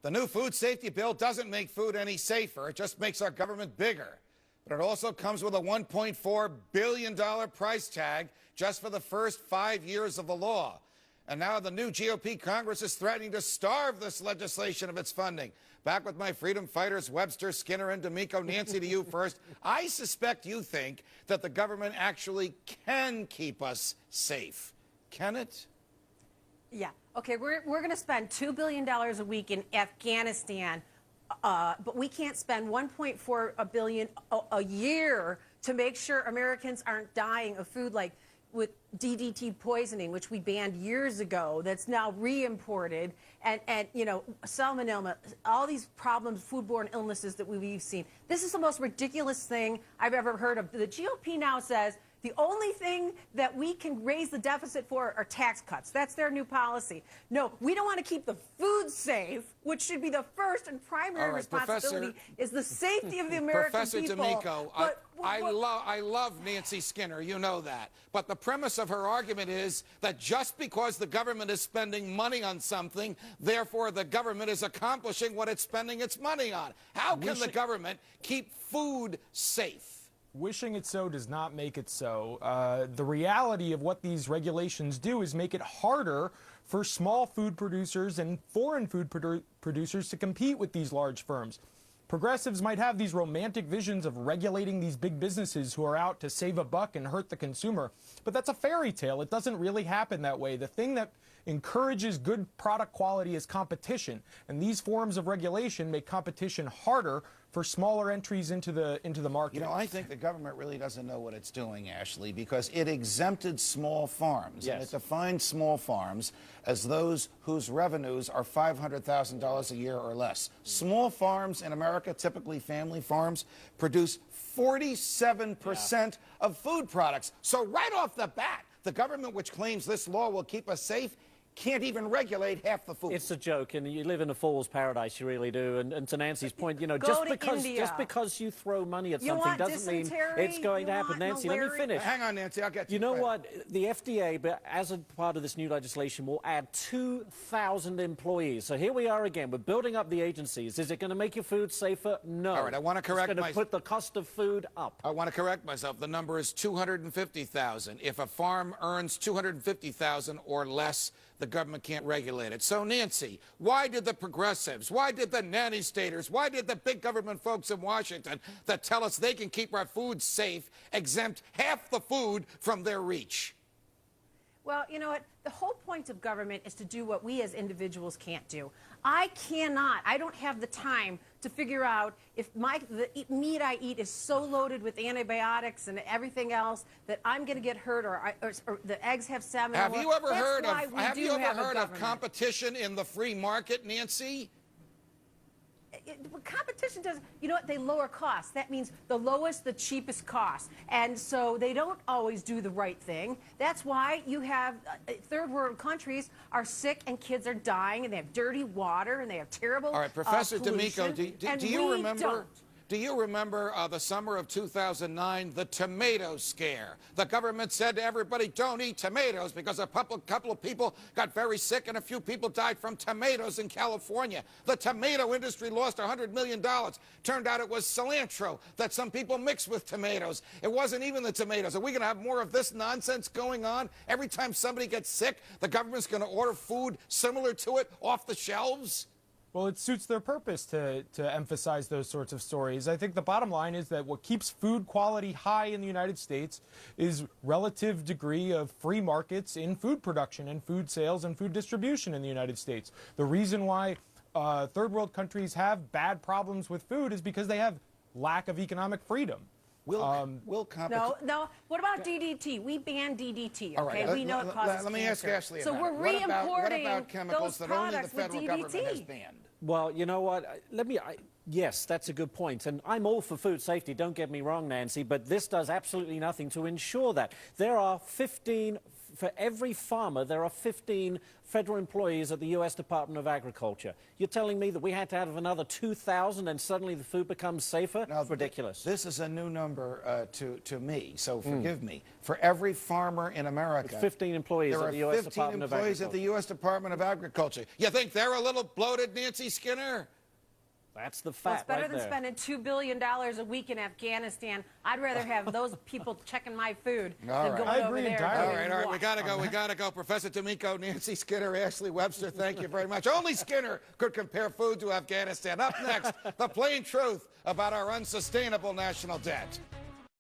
The new food safety bill doesn't make food any safer. It just makes our government bigger. But it also comes with a $1.4 billion price tag just for the first 5 years of the law. And now the new GOP Congress is threatening to starve this legislation of its funding. Back with my freedom fighters, Webster, Skinner, and D'Amico. Nancy, to you first. I suspect you think that the government actually can keep us safe. Can it? Yeah. Okay, we're going to spend $2 billion a week in Afghanistan, but we can't spend $1.4 billion a year to make sure Americans aren't dying of food, like with DDT poisoning, which we banned years ago, that's now re-imported, and you know, salmonella, all these problems, foodborne illnesses that we've seen. This is the most ridiculous thing I've ever heard of. The GOP now says the only thing that we can raise the deficit for are tax cuts. That's their new policy. No, we don't want to keep the food safe, which should be the first and primary responsibility, is the safety of the American Professor people. D'Amico, I love Nancy Skinner, you know that. But the premise of her argument is that just because the government is spending money on something, therefore the government is accomplishing what it's spending its money on. How can the government keep food safe? Wishing it so does not make it so. The reality of what these regulations do is make it harder for small food producers and foreign food producers to compete with these large firms. Progressives might have these romantic visions of regulating these big businesses who are out to save a buck and hurt the consumer, but that's a fairy tale. It doesn't really happen that way. The thing that encourages good product quality is competition, and these forms of regulation make competition harder for smaller entries into the market. You know, I think the government really doesn't know what it's doing, Ashley, because it exempted small farms. Yes. And it defined small farms as those whose revenues are $500,000 a year or less. Small farms in America, typically family farms, produce 47% of food products. So right off the bat, the government, which claims this law will keep us safe, can't even regulate half the food. It's a joke, and you live in a fool's paradise, you really do. And to Nancy's point, you know, Go just because you throw money at something doesn't mean it's going to happen. Nancy, let me finish. Hang on, Nancy, I'll get you. You know what? The FDA, but as a part of this new legislation, will add 2,000 employees. So here we are again. We're building up the agencies. Is it going to make your food safer? No. All right, I want to correct myself. It's going to put the cost of food up. I want to correct myself. The number is 250,000. If a farm earns 250,000 or less, the government can't regulate it. So, Nancy, why did the progressives, why did the nanny staters, why did the big government folks in Washington that tell us they can keep our food safe exempt half the food from their reach? Well, you know what? The whole point of government is to do what we as individuals can't do. I don't have the time to figure out if the meat I eat is so loaded with antibiotics and everything else that I'm going to get hurt, or the eggs have salmonella. Have you ever heard of government. competition in the free market, Nancy? Competition does, you know what, they lower costs. That means the lowest, the cheapest cost. And so they don't always do the right thing. That's why you have third world countries are sick and kids are dying and they have dirty water and they have terrible All right, Professor pollution. D'Amico, do you remember? Do you remember the summer of 2009, the tomato scare? The government said to everybody, don't eat tomatoes, because a couple of people got very sick and a few people died from tomatoes in California. The tomato industry lost $100 million. Turned out it was cilantro that some people mixed with tomatoes. It wasn't even the tomatoes. Are we going to have more of this nonsense going on? Every time somebody gets sick, the government's going to order food similar to it off the shelves? Well, it suits their purpose to emphasize those sorts of stories. I think the bottom line is that what keeps food quality high in the United States is relative degree of free markets in food production and food sales and food distribution in the United States. The reason why third world countries have bad problems with food is because they have lack of economic freedom. No. What about DDT? We banned DDT. Okay, right. we know it causes Let me ask Ashley so about we're it. re-importing what about chemicals those that only the products with federal government has banned? Well, you know what? Yes, that's a good point. And I'm all for food safety, don't get me wrong, Nancy, but this does absolutely nothing to ensure that. There are 15 for every farmer, there are 15 federal employees at the U.S. Department of Agriculture. You're telling me that we had to have another 2,000 and suddenly the food becomes safer? Now, It's ridiculous. This is a new number to me, so forgive me. For every farmer in America, 15 employees there at are the U.S. 15 Department of employees at the Agriculture. U.S. Department of Agriculture. You think they're a little bloated, Nancy Skinner? That's the Well, fact it's better right than there. spending $2 billion a week in Afghanistan. I'd rather have those people checking my food All than right. going I over agree there. entirely. doing All right, what? we gotta go. Professor D'Amico, Nancy Skinner, Ashley Webster, thank you very much. Only Skinner could compare food to Afghanistan. Up next, the plain truth about our unsustainable national debt.